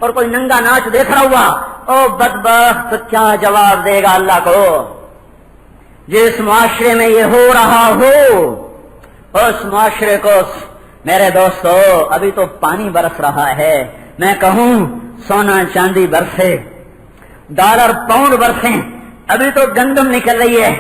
اور کوئی ننگا ناچ دیکھ رہا ہوا، او بدبخت کیا جواب دے گا اللہ کو؟ جس معاشرے میں یہ ہو رہا ہو اس معاشرے کو میرے دوستو ابھی تو پانی برس رہا ہے، میں کہوں سونا چاندی برسے، ڈالر پاؤنڈ برسیں، ابھی تو گندم نکل رہی ہے،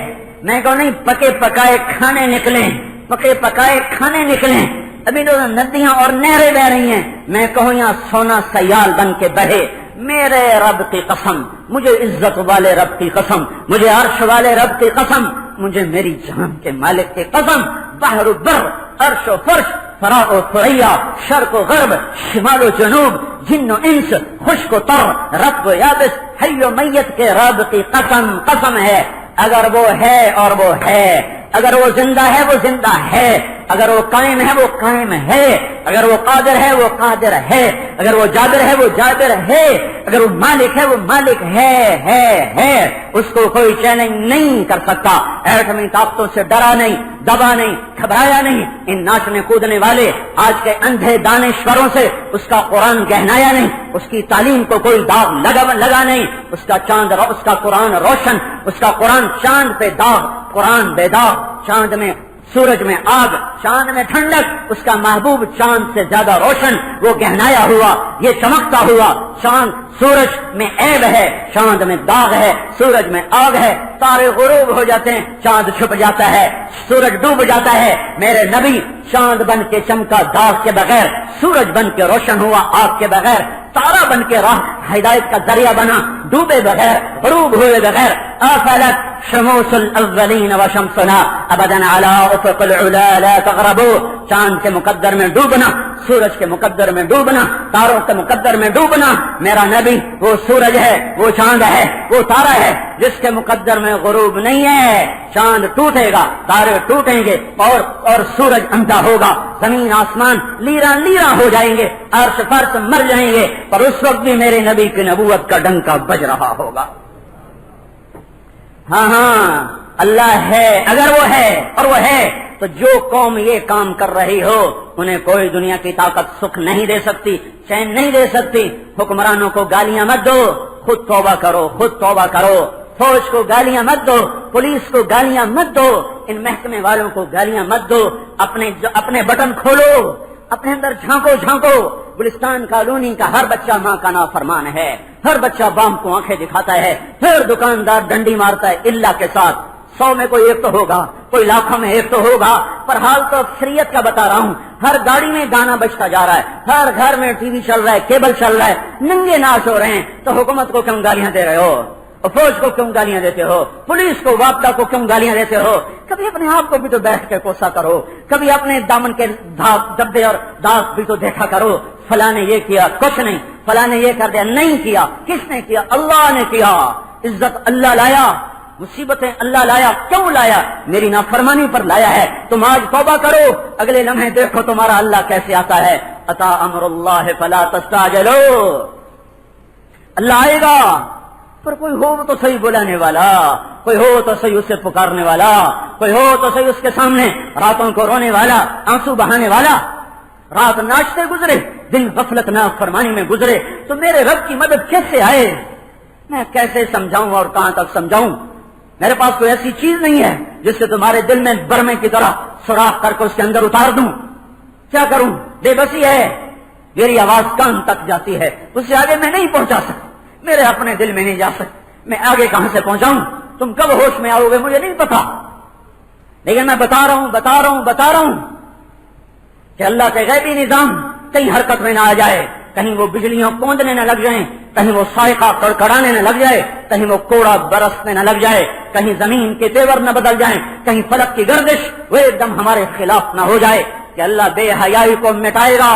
میں کہوں نہیں پکے پکائے کھانے نکلیں، پکے پکائے کھانے نکلیں، ابھی تو ندیاں اور نہریں بہ رہی ہیں، میں کہوں یہاں سونا سیال بن کے بہے، میرے رب کی قسم، مجھے عزت والے رب کی قسم، مجھے عرش والے رب کی قسم، مجھے میری جان کے مالک کی قسم، بحر و بر، عرش و فرش، فراء و ثریا، شرق و غرب، شمال و جنوب، جن و انس، خشک و تر، رطب و یابس، حی و میت کے رب کی قسم قسم ہے، اگر وہ ہے اور وہ ہے، اگر وہ زندہ ہے وہ زندہ ہے، اگر وہ قائم ہے وہ قائم ہے، اگر وہ قادر ہے وہ قادر ہے، اگر وہ جابر ہے وہ جابر ہے، اگر وہ مالک ہے وہ مالک ہے، اس کو کوئی چیلنج نہیں کر سکتا، ایٹمی طاقتوں سے ڈرا نہیں، دبا نہیں، گھبرایا نہیں، ان ناچنے کودنے والے آج کے اندھے دانشوروں سے اس کا قرآن گہنایا نہیں، اس کی تعلیم کو کوئی داغ لگا نہیں، اس کا چاند اس کا قرآن روشن، اس کا قرآن چاند پہ داغ، قرآن بے داغ، چاند میں سورج میں آگ، چاند میں ٹھنڈک، اس کا محبوب چاند سے زیادہ روشن، وہ گہنایا ہوا، یہ چمکتا ہوا چاند، سورج میں عیب ہے، چاند میں داغ ہے، سورج میں آگ ہے، تارے غروب ہو جاتے ہیں، چاند چھپ جاتا ہے، سورج ڈوب جاتا ہے، میرے نبی چاند بن کے چمکا داغ کے بغیر، سورج بن کے روشن ہوا آگ کے بغیر، تارا بن کے راہ ہدایت کا ذریعہ بنا، ڈوبے بغیر، غروب ہوئے بغیر، آفلت شموس الاولین وشمسنا ابدا علی افق العلا لا تغربو، چاند کے مقدر میں ڈوبنا، سورج کے مقدر میں ڈوبنا، تاروں کے مقدر میں ڈوبنا، میرا نبی وہ سورج ہے، وہ چاند ہے، وہ تارا ہے جس کے مقدر میں غروب نہیں ہے، چاند ٹوٹے گا، تارے ٹوٹیں گے اور سورج اندھا ہوگا، زمین آسمان لیرا لیرا ہو جائیں گے، عرش فرش مر جائیں گے، پر اس وقت بھی میرے نبی کی نبوت کا ڈنکا بج رہا ہوگا۔ ہاں اللہ ہے، اگر وہ ہے اور وہ ہے تو جو قوم یہ کام کر رہی ہو انہیں کوئی دنیا کی طاقت سکھ نہیں دے سکتی، چین نہیں دے سکتی۔ حکمرانوں کو گالیاں مت دو، خود توبہ کرو، خود توبہ کرو، فوج کو گالیاں مت دو، پولیس کو گالیاں مت دو، ان محکمے والوں کو گالیاں مت دو، اپنے بٹن کھولو، اپنے اندر جھانکو، گلستان کالونی کا ہر بچہ ماں کا نافرمان ہے، ہر بچہ بام کو آنکھیں دکھاتا ہے، ہر دکاندار ڈنڈی مارتا ہے، اللہ کے ساتھ 100 میں کوئی ایک تو ہوگا، کوئی لاکھوں میں ایک تو ہوگا، پر حال تو اکثریت کا بتا رہا ہوں، ہر گاڑی میں گانا بجتا جا رہا ہے، ہر گھر میں ٹی وی چل رہا ہے، کیبل چل رہا ہے، ننگے ناچ ہو رہے ہیں، تو حکومت کو کیوں گالیاں دے رہے ہو؟ فوج کو کیوں گالیاں دیتے ہو؟ پولیس کو، وابطہ کو کیوں گالیاں دیتے ہو؟ کبھی اپنے آپ کو بھی تو بیٹھ کے کوسا کرو، کبھی اپنے دامن کے دبے اور داغ بھی تو دیکھا کرو، فلاں نے یہ کیا، کچھ نہیں، فلاں نے یہ کر دیا، نہیں کیا، کس نے کیا؟ اللہ نے کیا، عزت اللہ لایا، مصیبتیں اللہ لایا، کیوں لایا؟ میری نافرمانی پر لایا ہے، تم آج توبہ کرو، اگلے لمحے دیکھو تمہارا اللہ کیسے آتا ہے، اتا امر اللہ فلا تستعجلوا، اللہ آئے گا، پر کوئی ہو تو صحیح بلانے والا، کوئی ہو تو صحیح اسے پکارنے والا، کوئی ہو تو صحیح اس کے سامنے راتوں کو رونے والا، آنسو بہانے والا۔ رات ناچتے گزرے، دن غفلت نافرمانی میں گزرے، تو میرے رب کی مدد کیسے آئے؟ میں کیسے سمجھاؤں اور کہاں تک سمجھاؤں؟ میرے پاس کوئی ایسی چیز نہیں ہے جس سے تمہارے دل میں برمے کی طرح سوراخ کر کے اس کے اندر اتار دوں، کیا کروں؟ بے بسی ہے، میری آواز کان تک جاتی ہے، اس سے آگے میں نہیں پہنچا سکتا، میرے اپنے دل میں نہیں جا سکتا، میں آگے کہاں سے پہنچاؤں؟ تم کب ہوش میں آؤ گے مجھے نہیں پتا، لیکن میں بتا رہا ہوں کہ اللہ کے غیبی نظام کہیں حرکت میں نہ آ جائے، کہیں وہ بجلیاں پونجنے نہ لگ جائیں، کہیں وہ صاعقہ کڑکڑانے نہ لگ جائے، کہیں وہ کوڑا برسنے نہ لگ جائے، کہیں زمین کے تیور نہ بدل جائیں، کہیں فلک کی گردش وہ ایک دم ہمارے خلاف نہ ہو جائے، کہ اللہ بے حیائی کو مٹائے گا،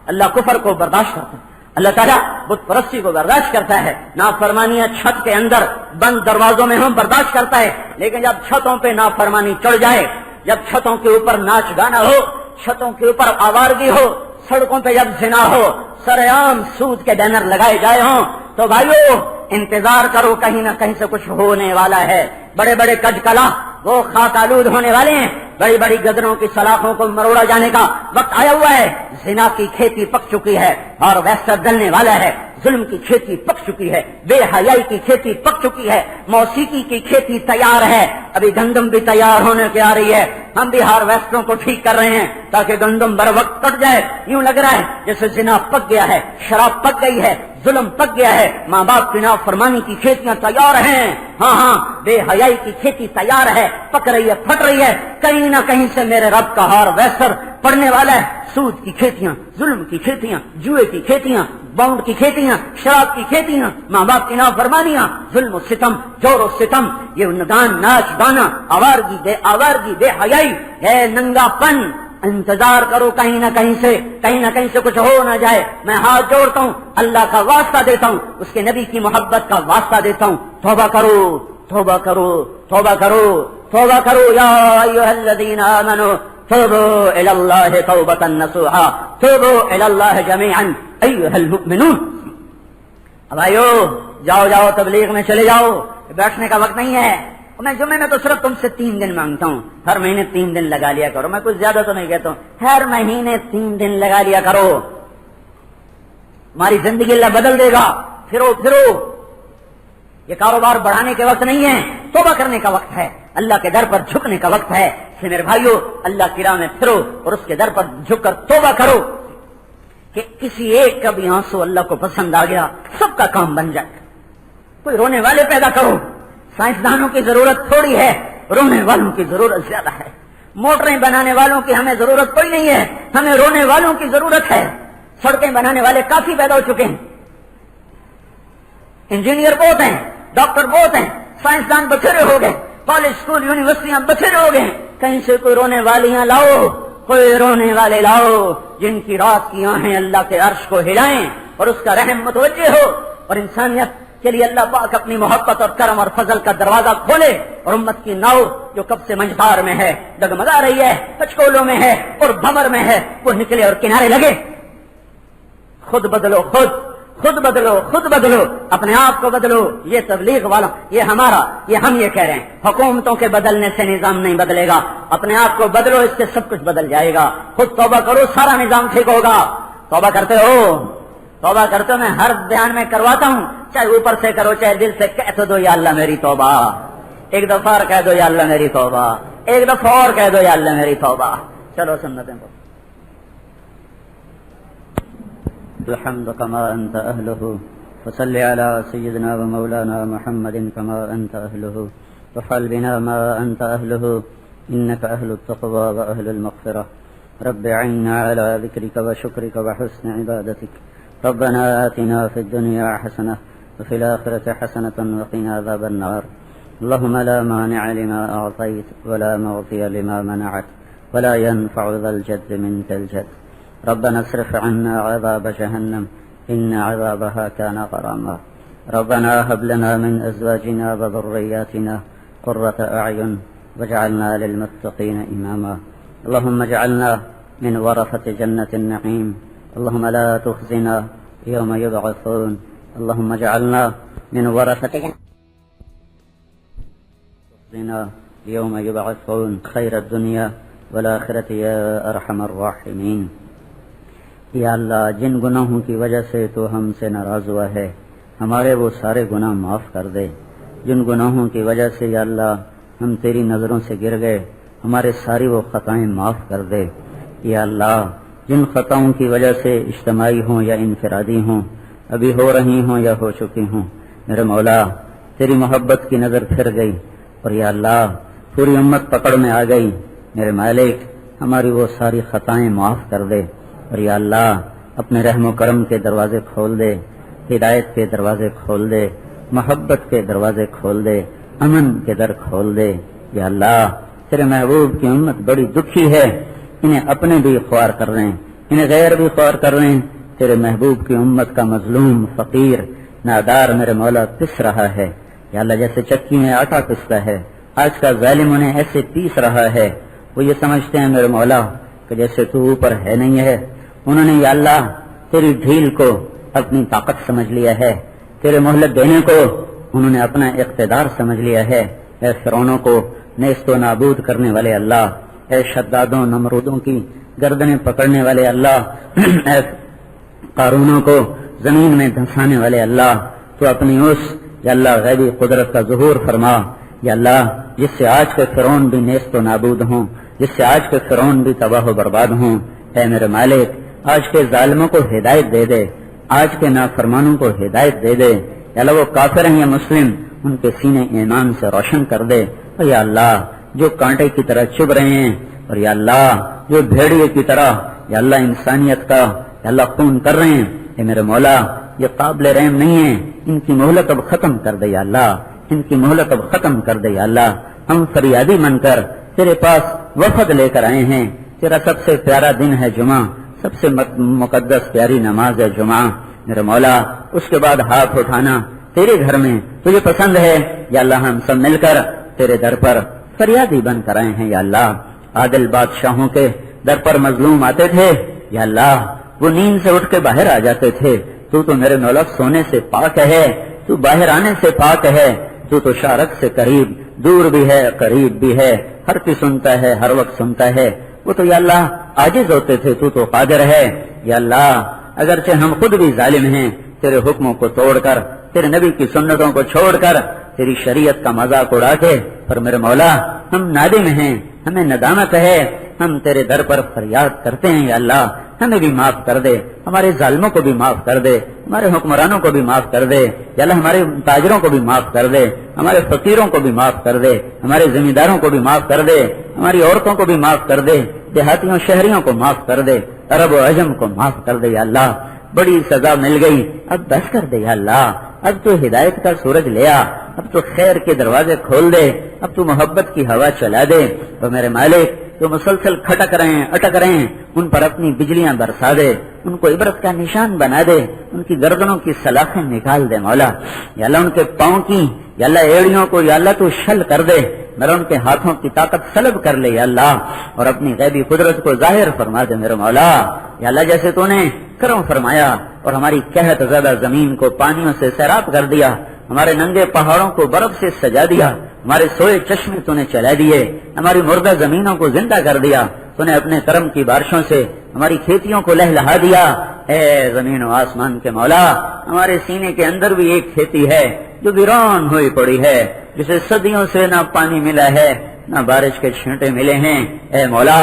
اللہ کفر کو برداشت کرتا ہے، اللہ تعالیٰ بت پرستی کو برداشت کرتا ہے، نافرمانیاں چھت کے اندر بند دروازوں میں ہوں برداشت کرتا ہے، لیکن جب چھتوں پہ نافرمانی چڑھ جائے، جب چھتوں کے اوپر ناچ گانا ہو، چھتوں کے اوپر آوارگی ہو، سڑکوں پہ جب زنا ہو، سرعام سود کے بینر لگائے جائے ہوں، تو بھائیو انتظار کرو، کہیں نہ کہیں سے کچھ ہونے والا ہے، بڑے بڑے کج کلا وہ خاک آلود ہونے والے ہیں، بڑی بڑی گدروں کی سلاخوں کو مروڑا جانے کا وقت آیا ہوا ہے. زنا کی کھیتی پک چکی ہے اور ویسا ڈلنے والا ہے. ظلم کی کھیتی پک چکی ہے, بے حیائی کی کھیتی پک چکی ہے, موسیقی کی کھیتی تیار ہے. ابھی گندم بھی تیار ہونے کے آ رہی ہے. ہم بھی ہارویسٹروں کو ٹھیک کر رہے ہیں تاکہ گندم بر وقت کٹ جائے. یوں لگ رہا ہے جیسے زنا پک گیا ہے, شراب پک گئی ہے, ظلم پک گیا ہے, ماں باپ کی نافرمانی کی کھیتیاں تیار ہیں. ہاں بے حیائی کی کھیتی تیار ہے, پک رہی ہے, پھٹ رہی ہے. کہیں نہ کہیں سے میرے رب کا ہارویسٹر پڑنے والا ہے. سود کی کھیتیاں, ظلم کی کھیتیاں, جوئے کی کھیتیاں, باؤنڈ کی کھیتیاں, شراب کی کھیتیاں, ماں باپ کی نافرمانیاں, ظلم و ستم, جور و ستم, یہ گان ناچ گانا, آوارگی بے حیائی ہے, ننگا پن. انتظار کرو کہیں نہ کہیں سے کچھ ہو نہ جائے. میں ہاتھ جوڑتا ہوں, اللہ کا واسطہ دیتا ہوں, اس کے نبی کی محبت کا واسطہ دیتا ہوں. توبہ کرو, توبہ کرو, توبہ کرو, توبہ کرو. یا ایھا الذین آمنوا توبوا الی اللہ توبۃ نصوحا, توبوا الی اللہ جمیعا ایھا المؤمنون. اب آئیو, جاؤ تبلیغ میں چلے جاؤ, بیٹھنے کا وقت نہیں ہے. میں جمعے میں تو صرف تم سے 3 دن مانگتا ہوں, ہر مہینے 3 دن لگا لیا کرو. میں کچھ زیادہ تو نہیں کہتا ہوں, ہر مہینے 3 دن لگا لیا کرو. ہماری زندگی اللہ بدل دے گا. پھرو, یہ کاروبار بڑھانے کے وقت نہیں ہے, توبہ کرنے کا وقت ہے, اللہ کے در پر جھکنے کا وقت ہے. اس لیے میرے بھائیو, اللہ کی راہ میں پھرو اور اس کے در پر جھک کر توبہ کرو کہ کسی ایک کا بھی آنسو اللہ کو پسند آ گیا, سب کا کام بن جائے. کوئی رونے والے پیدا کرو. سائنسدانوں کی ضرورت تھوڑی ہے, رونے والوں کی ضرورت زیادہ ہے. موٹریں بنانے والوں کی ہمیں ضرورت کوئی نہیں ہے, ہمیں رونے والوں کی ضرورت ہے. سڑکیں بنانے والے کافی پیدا ہو چکے ہیں, انجینئر بہت ہیں, ڈاکٹر بہت ہیں, سائنسدان بتھیرے ہو گئے, کالج اسکول یونیورسٹیاں بتھیرے ہو گئے. کہیں سے کوئی رونے والیاں لاؤ, کوئی رونے والے لاؤ جن کی رات کی آنکھیں اللہ کے عرش کو ہلائیں اور اس کا رحم متوجہ ہو, اور انسانیت کے لیے اللہ پاک اپنی محبت اور کرم اور فضل کا دروازہ کھولے, اور امت کی ناؤ جو کب سے منجھار میں ہے, ڈگمگا رہی ہے, کچکولوں میں ہے اور بھمر میں ہے, وہ نکلے اور کنارے لگے. خود بدلو, خود بدلو, اپنے آپ کو بدلو. یہ تبلیغ والا, یہ ہمارا, یہ ہم یہ کہہ رہے ہیں, حکومتوں کے بدلنے سے نظام نہیں بدلے گا. اپنے آپ کو بدلو, اس سے سب کچھ بدل جائے گا. خود توبہ کرو, سارا نظام ٹھیک ہوگا. توبہ کرتے ہو, میں ہر بیان میں کرواتا ہوں, چاہے اوپر سے کرو چاہے دل سے, کہہ تو دو یا اللہ میری توبہ. ایک دفعہ اور کہہ دو یا اللہ میری توبہ, ایک دفعہ اور کہہ دو یا اللہ میری توبہ. چلو سنتیں کو. الحمد كما أنت أهله وصل على سيدنا ومولانا محمد كما أنت أهله وفعل بنا ما أنت أهله إنك أهل التقوى وأهل المغفرة. رب عنا على ذكرك وشكرك وحسن عبادتك. ربنا آتنا في الدنيا حسنة وفي الآخرة حسنة وقنا عذاب النار. اللهم لا مانع لما أعطيت ولا معطي لما منعت ولا ينفع ذا الجد منك الجد. ربنا اصرف عنا عذاب جهنم إن عذابها كان غراما. ربنا هب لنا من أزواجنا وذرياتنا قرة أعين واجعلنا للمتقين إماما. اللهم اجعلنا من ورثة جنة النعيم. اللهم لا تخزنا يوم يبعثون. اللهم اجعلنا من ورثة جنة يوم يبعثون. خير الدنيا والآخرة يا أرحم الراحمين. یا اللہ, جن گناہوں کی وجہ سے تو ہم سے ناراض ہوا ہے, ہمارے وہ سارے گناہ معاف کر دے. جن گناہوں کی وجہ سے یا اللہ ہم تیری نظروں سے گر گئے, ہمارے ساری وہ خطائیں معاف کر دے. یا اللہ, جن خطاؤں کی وجہ سے اجتماعی ہوں یا انفرادی ہوں, ابھی ہو رہی ہوں یا ہو چکی ہوں, میرے مولا تیری محبت کی نظر پھر گئی اور یا اللہ پوری امت پکڑ میں آ گئی. میرے مالک, ہماری وہ ساری خطائیں معاف کر دے, اور یا اللہ اپنے رحم و کرم کے دروازے کھول دے, ہدایت کے دروازے کھول دے, محبت کے دروازے کھول دے, امن کے در کھول دے. یا اللہ تیرے محبوب کی امت بڑی دکھی ہے, انہیں اپنے بھی خوار کر رہے ہیں, انہیں غیر بھی خوار کر رہے ہیں. تیرے محبوب کی امت کا مظلوم, فقیر, نادار میرے مولا پس رہا ہے. یا اللہ جیسے چکی میں آٹا پستا ہے, آج کا ظالم انہیں ایسے پیس رہا ہے. وہ یہ سمجھتے ہیں میرے مولا کہ جیسے تو اوپر ہے نہیں ہے. انہوں نے یا اللہ تیری ڈھیل کو اپنی طاقت سمجھ لیا ہے, تیرے مہلت دینے کو انہوں نے اپنا اقتدار سمجھ لیا ہے. اے فرعونوں کو نیست و نابود کرنے والے اللہ, اے شدادوں نمرودوں کی گردنیں پکڑنے والے اللہ، اے قارونوں کو زمین میں دھنسانے والے اللہ، تو اپنی اس یا اللہ غیبی قدرت کا ظہور فرما یا اللہ، جس سے آج کے فرعون بھی نیست و نابود ہوں، جس سے آج کے فرعون بھی تباہ و برباد ہوں۔ اے میرے مالک، آج کے ظالموں کو ہدایت دے دے، آج کے نافرمانوں کو ہدایت دے دے یا اللہ، وہ کافر ہیں یا مسلم، ان کے سینے ایمان سے روشن کر دے۔ اور یا اللہ، جو کانٹے کی طرح چبھ رہے ہیں، اور یا اللہ جو بھیڑیے کی طرح یا اللہ انسانیت کا یا اللہ خون کر رہے ہیں، اے میرے مولا، یہ قابل رحم نہیں ہے، ان کی مہلت اب ختم کر دے یا اللہ، ان کی مہلت اب ختم کر دے یا اللہ۔ ہم فریادی من کر تیرے پاس وفد لے کر آئے ہیں، تیرا سب سے پیارا دن ہے جمعہ، سب سے مقدس پیاری نماز ہے جمعہ، میرے مولا، اس کے بعد ہاتھ اٹھانا تیرے گھر میں تجھے پسند ہے یا اللہ۔ ہم سب مل کر تیرے در پر فریادی بن کر آئے ہیں یا اللہ۔ عادل بادشاہوں کے در پر مظلوم آتے تھے یا اللہ، وہ نیند سے اٹھ کے باہر آ جاتے تھے، تو میرے مولا سونے سے پاک ہے، تو باہر آنے سے پاک ہے، تو شارک سے قریب دور بھی ہے قریب بھی ہے، ہر کی سنتا ہے ہر وقت سنتا ہے۔ وہ تو یا اللہ عاجز ہوتے تھے، تو قادر ہے یا اللہ۔ اگرچہ ہم خود بھی ظالم ہیں، تیرے حکموں کو توڑ کر، تیرے نبی کی سنتوں کو چھوڑ کر، تیری شریعت کا مذاق اڑا کے، پر میرے مولا ہم نادم ہیں، ہمیں ندامت ہے، ہم تیرے در پر فریاد کرتے ہیں یا اللہ۔ ہمیں بھی معاف کر دے، ہمارے ظالموں کو بھی معاف کر دے، ہمارے حکمرانوں کو بھی معاف کر دے یا اللہ، ہمارے تاجروں کو بھی معاف کر دے، ہمارے فقیروں کو بھی معاف کر دے، ہمارے زمینداروں کو بھی معاف کر دے، ہماری عورتوں کو بھی معاف کر دے، دیہاتیوں شہریوں کو معاف کر دے، عرب و عجم کو معاف کر دے یا اللہ۔ بڑی سزا مل گئی، اب بس کر دے یا اللہ۔ اب تو ہدایت کا سورج لیا، اب تو خیر کے دروازے کھول دے، اب تو محبت کی ہوا چلا دے۔ تو میرے مالک جو مسلسل کھٹک رہے ہیں اٹک رہے ہیں، ان پر اپنی بجلیاں برسا دے، ان کو عبرت کا نشان بنا دے، ان کی گردنوں کی سلاخیں نکال دے مولا یا اللہ۔ ان کے پاؤں کی یا اللہ ایڑیوں کو یا اللہ تو شل کر دے، میرا ان کے ہاتھوں کی طاقت سلب کر لے یا اللہ، اور اپنی غیبی قدرت کو ظاہر فرما دے میرے مولا یا اللہ۔ جیسے تو نے کرم فرمایا اور ہماری قحط زدہ زمین کو پانیوں سے سیراب کر دیا، ہمارے ننگے پہاڑوں کو برف سے سجا دیا، ہمارے سوئے چشمے تو نے چلا دیے، ہماری مردہ زمینوں کو زندہ کر دیا، تو نے اپنے کرم کی بارشوں سے ہماری کھیتیوں کو لہلہا دیا۔ اے زمین و آسمان کے مولا، ہمارے سینے کے اندر بھی ایک کھیتی ہے جو ویران ہوئی پڑی ہے، جسے صدیوں سے نہ پانی ملا ہے نہ بارش کے چھینٹے ملے ہیں۔ اے مولا،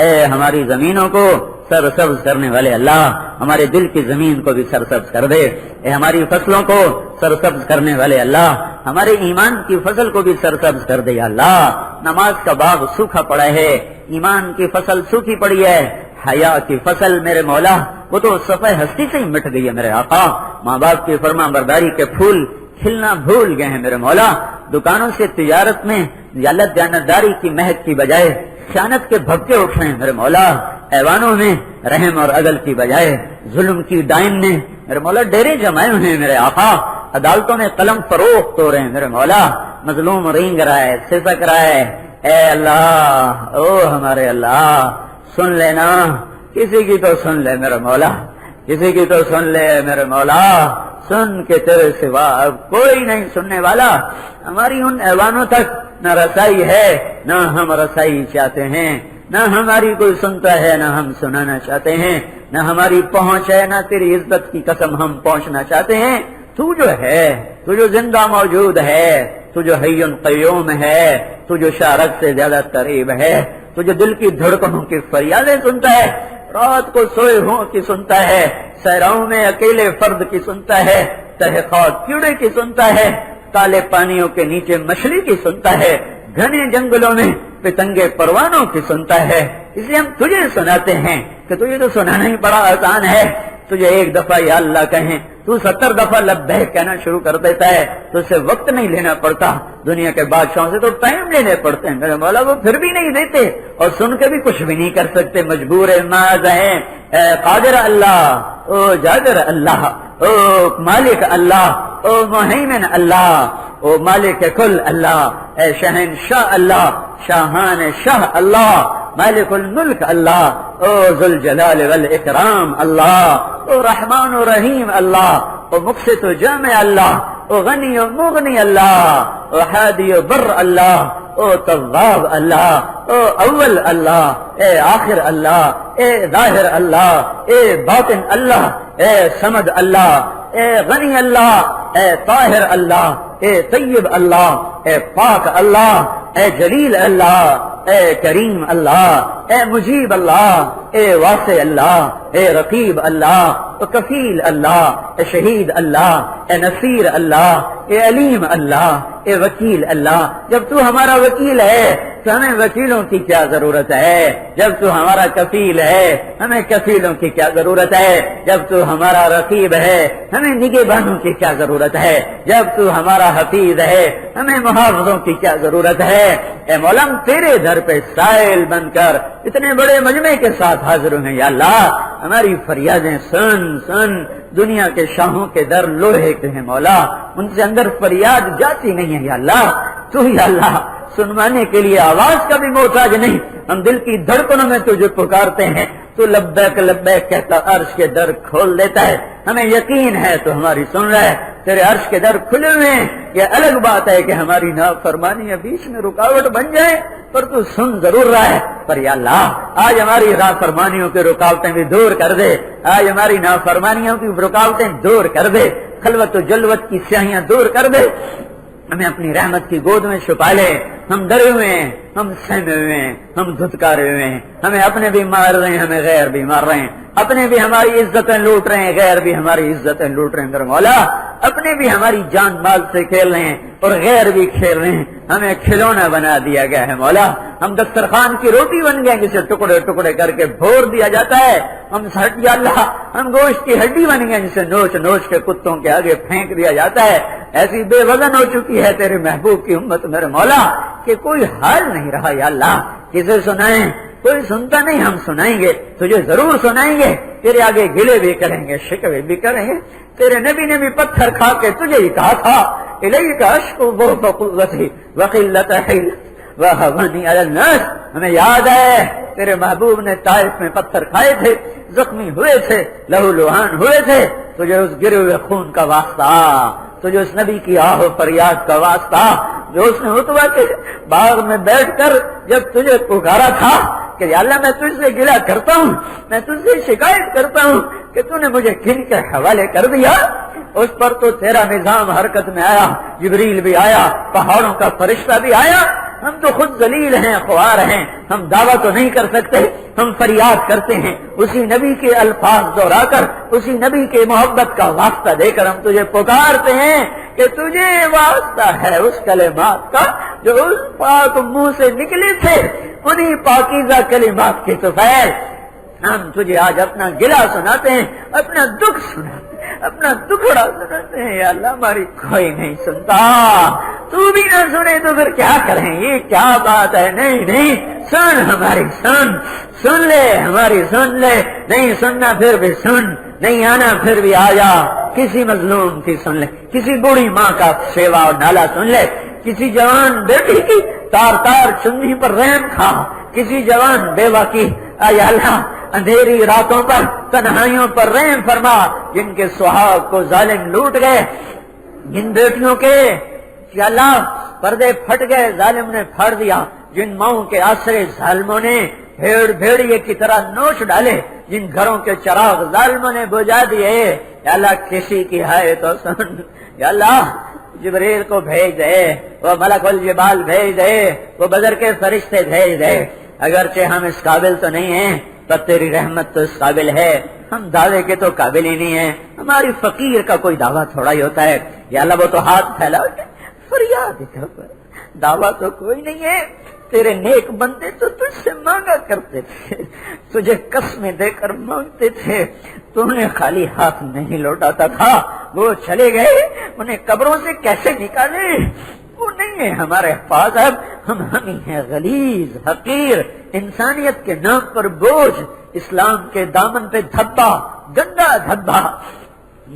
اے ہماری زمینوں کو سرسبز کرنے والے اللہ، ہمارے دل کی زمین کو بھی سرسبز کر دے۔ اے ہماری فصلوں کو سرسبز کرنے والے اللہ، ہمارے ایمان کی فصل کو بھی سرسبز کر دے یا اللہ۔ نماز کا باغ سوکھا پڑا ہے، ایمان کی فصل سوکھی پڑی ہے، حیا کی فصل میرے مولا وہ تو صفحہ ہستی سے ہی مٹ گئی ہے میرے آقا۔ ماں باپ کی فرما برداری کے پھول کھلنا بھول گئے ہیں میرے مولا۔ دکانوں سے تجارت میں یا اللہ دیانتداری کی مہک کی بجائے خیانت کے بھبکے اٹھ رہے ہیں میرے مولا۔ ایوانوں میں رحم اور عدل کی بجائے ظلم کی ڈائن نے میرے مولا ڈیرے جمائے ہوئے ہیں میرے آقا۔ عدالتوں میں قلم فروخت ہو رہے ہیں میرے مولا، مظلوم رینگ رہا ہے، سسک رہا ہے۔ اے اللہ، او ہمارے اللہ، سن لینا، کسی کی تو سن لے میرے مولا، کسی کی تو سن لے میرے مولا، سن کے تیرے سوا اب کوئی نہیں سننے والا۔ ہماری ان ایوانوں تک نہ رسائی ہے، نہ ہم رسائی چاہتے ہیں، نہ ہماری کوئی سنتا ہے، نہ ہم سنانا چاہتے ہیں، نہ ہماری پہنچ ہے، نہ تیری عزت کی قسم ہم پہنچنا چاہتے ہیں۔ تو جو ہے، تو جو زندہ موجود ہے، تو جو حی قیوم ہے، تو جو شارک سے زیادہ قریب ہے، تو جو دل کی دھڑکنوں کی فریادیں سنتا ہے، رات کو سوئے ہوں کی سنتا ہے، صحراؤں میں اکیلے فرد کی سنتا ہے، تہہ خاک کیڑے کی سنتا ہے، کالے پانیوں کے نیچے مچھلی کی سنتا ہے، گھنے جنگلوں میں پتنگے پروانوں کی سنتا ہے۔ اس لیے ہم تجھے سناتے ہیں کہ تجھے تو سنانا ہی بڑا آسان ہے۔ تجھے ایک دفعہ یا اللہ کہیں، تو 70 دفعہ لبیک کہنا شروع کر دیتا ہے، تو اس سے وقت نہیں لینا پڑتا۔ دنیا کے بادشاہوں سے تو ٹائم لینے پڑتے ہیں میرے مولا، وہ پھر بھی نہیں دیتے اور سن کے بھی کچھ بھی نہیں کر سکتے، مجبور ماذ ہیں۔ اے قادر اللہ، او جادر اللہ، او مالک اللہ، او مہیمن اللہ، او مالک کل اللہ، اے شہنشاہ اللہ، شاہان شاہ اللہ، مالک الملک اللہ، او ذوالجلال والاکرام اللہ، او رحمان و رحیم اللہ، او مقسط و جامع اللہ، او غنی و مغنی اللہ، او ہادی و بر اللہ، او تواب اللہ، او اول اللہ، اے آخر اللہ، اے ظاہر اللہ، اے باطن اللہ، اے صمد اللہ، اے غنی اللہ، اے طاہر اللہ، اے طیب اللہ، اے پاک اللہ، اے جلیل اللہ، اے کریم اللہ، اے مجیب اللہ، اے واسع اللہ، اے رقیب اللہ، اے کفیل اللہ، اے شہید اللہ، اے نصیر اللہ، اے علیم اللہ، اے وکیل اللہ۔ جب تو ہمارا وکیل ہے تو ہمیں وکیلوں کی کیا ضرورت ہے؟ جب تو ہمارا کفیل ہے ہمیں کفیلوں کی کیا ضرورت ہے؟ جب تو ہمارا رقیب ہے ہمیں نگہبانوں کی کیا ضرورت ہے؟ جب تو ہمارا حفیظ ہے ہمیں محافظوں کی کیا ضرورت ہے؟ اے مولا تیرے در پہ سائل بن کر اتنے بڑے مجمع کے ساتھ حاضر ہیں یا اللہ، ہماری فریادیں سن سن۔ دنیا کے شاہوں کے در لوہے کے ہیں مولا، ان سے اندر فریاد جاتی نہیں ہے یا اللہ۔ تو یا اللہ سنوانے کے لیے آواز کا بھی محتاج نہیں، ہم دل کی دھڑکنوں میں تجھے پکارتے ہیں، تو لبیک لبیک کہتا عرش کے در کھول دیتا ہے۔ ہمیں یقین ہے تو ہماری سن رہا ہے، تیرے عرش کے در کھلے ہوئے ہیں۔ یہ الگ بات ہے کہ ہماری نافرمانیاں بیچ میں رکاوٹ بن جائیں، پر تو سن ضرور رہا ہے۔ پر یا اللہ آج ہماری نافرمانیوں کی رکاوٹیں بھی دور کر دے، آج ہماری نافرمانیوں کی رکاوٹیں دور کر دے، خلوت و جلوت کی سیاہیاں دور کر دے، ہمیں اپنی رحمت کی گود میں چھپا لے۔ ہم ڈرے ہوئے ہیں، ہم سہمے ہوئے ہیں، ہم دھتکارے ہوئے ہیں، ہمیں اپنے بھی مار رہے ہیں، ہمیں غیر بھی مار رہے ہیں، اپنے بھی ہماری عزتیں لوٹ رہے ہیں، غیر بھی ہماری عزتیں لوٹ رہے ہیں۔ میرے مولا اپنے بھی ہماری جان مال سے کھیل رہے ہیں اور غیر بھی کھیل رہے ہیں، ہمیں کھلونا بنا دیا گیا ہے مولا۔ ہم دسترخوان کی روٹی بن گئے جسے ٹکڑے ٹکڑے کر کے بھور دیا جاتا ہے۔ ہم یا اللہ ہم گوشت کی ہڈی بن گئے جسے نوچ نوچ کے کتوں کے آگے پھینک دیا جاتا ہے۔ ایسی بے وزن ہو چکی ہے تیرے محبوب کی امت میرے مولا کہ کوئی حال نہیں رہا یا اللہ۔ کسے سنائیں؟ کوئی سنتا نہیں، ہم سنائیں گے، تجھے ضرور سنائیں گے، تیرے آگے گلے بھی کریں گے، شکوے بھی کریں گے۔ تیرے نبی نے بھی پتھر کھا کے تجھے ہی کہا تھا الیک اشکو ضعف قوتی وقلت حیلتی وہونی علی الناس۔ ہمیں یاد ہے تیرے محبوب نے طائف میں پتھر کھائے تھے، زخمی ہوئے تھے، لہو لہان ہوئے تھے، تجھے اس گرے ہوئے خون کا واسطہ، تجھے اس نبی کی آہ و فریاد کا واسطہ، جو اس نے عتبہ کے باغ میں بیٹھ کر جب تجھے پکارا تھا کہ یا اللہ میں تجھ سے گلہ کرتا ہوں، میں تجھ سے شکایت کرتا ہوں کہ تو نے مجھے کن کے حوالے کر دیا، اس پر تو تیرا نظام حرکت میں آیا، جبریل بھی آیا، پہاڑوں کا فرشتہ بھی آیا۔ ہم تو خود ذلیل ہیں، خوار ہیں، ہم دعویٰ تو نہیں کر سکتے، ہم فریاد کرتے ہیں، اسی نبی کے الفاظ دہرا کر، اسی نبی کے محبت کا واسطہ دے کر ہم تجھے پکارتے ہیں کہ تجھے واسطہ ہے اس کلمات کا جو اس پاک منہ سے نکلے تھے، انہی پاکیزہ کلمات کی تو فیض۔ ہم تجھے آج اپنا گلہ سناتے ہیں، اپنا دکھ سناتے ہیں، اپنا دکھڑا سناتے ہیں، یا اللہ ہماری کوئی نہیں سنتا، تو بھی نہ سنے تو پھر کیا کریں؟ یہ کیا بات ہے؟ نہیں نہیں سن ہماری، سن لے ہماری، سن لے، نہیں سننا پھر بھی سن، نہیں آنا پھر بھی آ جا، کسی مظلوم کی سن لے، کسی بوڑھی ماں کا سیوا اور نالا سن لے، کسی جوان بیٹی کی تار تار چنگی پر رحم کھا، کسی جوان بیوہ کی اے اللہ اندھیری راتوں پر تنہائیوں پر رحم فرما، جن کے سہاگ کو ظالم لوٹ گئے، جن بیٹیوں کے یا اللہ پردے پھٹ گئے ظالم نے پھاڑ دیا، جن ماؤں کے آسرے ظالموں نے بھیڑ بھیڑیے کی طرح نوچ ڈالے، جن گھروں کے چراغ ظالموں نے بجھا دیے، یا اللہ کسی کی ہے تو سن، یا اللہ جبریل کو بھیج دے، وہ ملک الجبال بھیج دے، وہ بدر کے فرشتے بھیج دے، اگرچہ ہم اس قابل تو نہیں ہیں پر تیری رحمت تو اس قابل ہے، ہم دعوے کے تو قابل ہی نہیں ہیں، ہماری فقیر کا کوئی دعویٰ تھوڑا ہی ہوتا ہے، یا اللہ وہ تو ہاتھ پھیلا فریاد کر، دعویٰ تو کوئی نہیں ہے، تیرے نیک بندے تو تجھ سے مانگا کرتے تھے، تجھے قسمیں دے کر مانگتے تھے، تم نے خالی ہاتھ نہیں لوٹاتا تھا، وہ چلے گئے، انہیں قبروں سے کیسے نکالے؟ وہ نہیں ہے ہمارے پاس، اب ہم ہی ہیں غلیظ حقیر، انسانیت کے نام پر بوجھ، اسلام کے دامن پہ دھبا، گندا دھبا،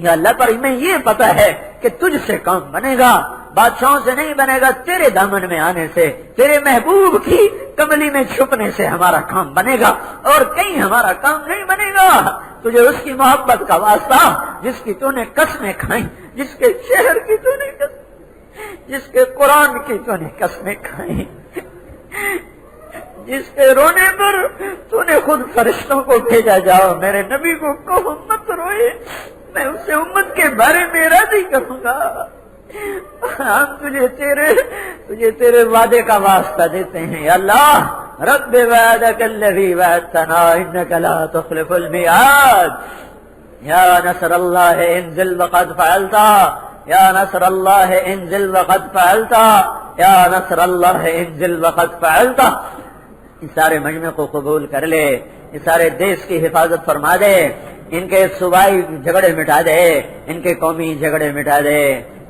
یا اللہ پر ہمیں یہ پتا ہے کہ تجھ سے کام بنے گا، بادشاہوں سے نہیں بنے گا، تیرے دامن میں آنے سے، تیرے محبوب کی کملی میں چھپنے سے ہمارا کام بنے گا، اور کہیں ہمارا کام نہیں بنے گا۔ تجھے اس کی محبت کا واسطہ جس کی تو نے قسمیں کھائیں، جس کے شہر کی تو نے قسم جس کے قرآن کی تو نے قسمیں کھائیں، جس کے رونے پر تو نے خود فرشتوں کو بھیجا، جاؤ میرے نبی کو کہو مت روئے، میں اسے امت کے بارے میں راضی کروں گا۔ ہم تجھے تیرے وعدے کا واسطہ دیتے ہیں یا اللہ، رب وعدک الذی وعدتنا انک لا تخلف المیعاد، یا نصر اللہ انزل وقد فعلتا، یا نصر اللہ انزل وقد فعلتا، یا نصر اللہ انزل وقد فعلتا۔ اس سارے مجمع کو قبول کر لے، اس سارے دیش کی حفاظت فرما دے، ان کے صوبائی جھگڑے مٹا دے، ان کے قومی جھگڑے مٹا دے،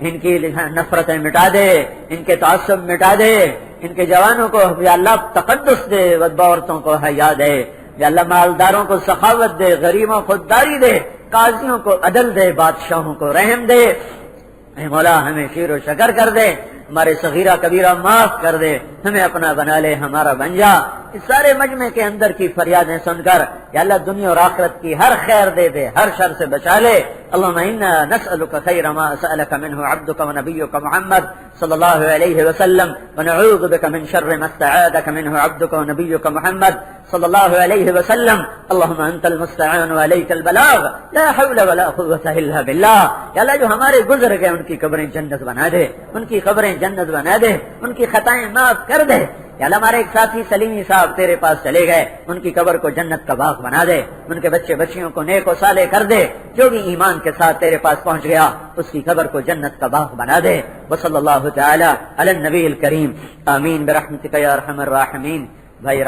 ان کی نفرتیں مٹا دے، ان کے تعصب مٹا دے، ان کے جوانوں کو یا اللہ تقدس دے، ودبا عورتوں کو حیا دے، یا اللہ مالداروں کو سخاوت دے، غریبوں کو داری دے، قاضیوں کو عدل دے، بادشاہوں کو رحم دے۔ اے مولا ہمیں شیر و شکر کر دے، ہمارے صغیرہ کبیرہ معاف کر دے، ہمیں اپنا بنا لے، ہمارا بن جا۔ اس سارے مجمع کے اندر کی فریادیں سن کر یا اللہ دنیا اور آخرت کی ہر خیر دے دے، ہر شر سے بچا لے۔ اللهم انا نسألك خير ما سألك منه عبدك ونبيك محمد صلى الله عليه وسلم، ونعوذ بك من شر ما استعاذك منه عبدك ونبيك محمد صلى الله عليه وسلم۔ اللهم انت المستعان وعليك البلاغ، لا حول ولا قوة الا بالله۔ یا اللہ جو ہمارے گزر گئے ان کی قبریں جنت بنا دے، ان کی قبریں جنت بنا دے، ان کی خطائیں معاف کر دے۔ یا اللہ ہمارے ایک ساتھی سلیمی صاحب تیرے پاس چلے گئے، ان کی قبر کو جنت کا باغ بنا دے، ان کے بچے بچیوں کو نیک و صالح کر دے، جو بھی ایمان کے ساتھ تیرے پاس پہنچ گیا اس کی قبر کو جنت کا باغ بنا دے۔ وصلی اللہ تعالی علی النبی الکریم، آمین برحمتک یا ارحم الراحمین۔ بھائی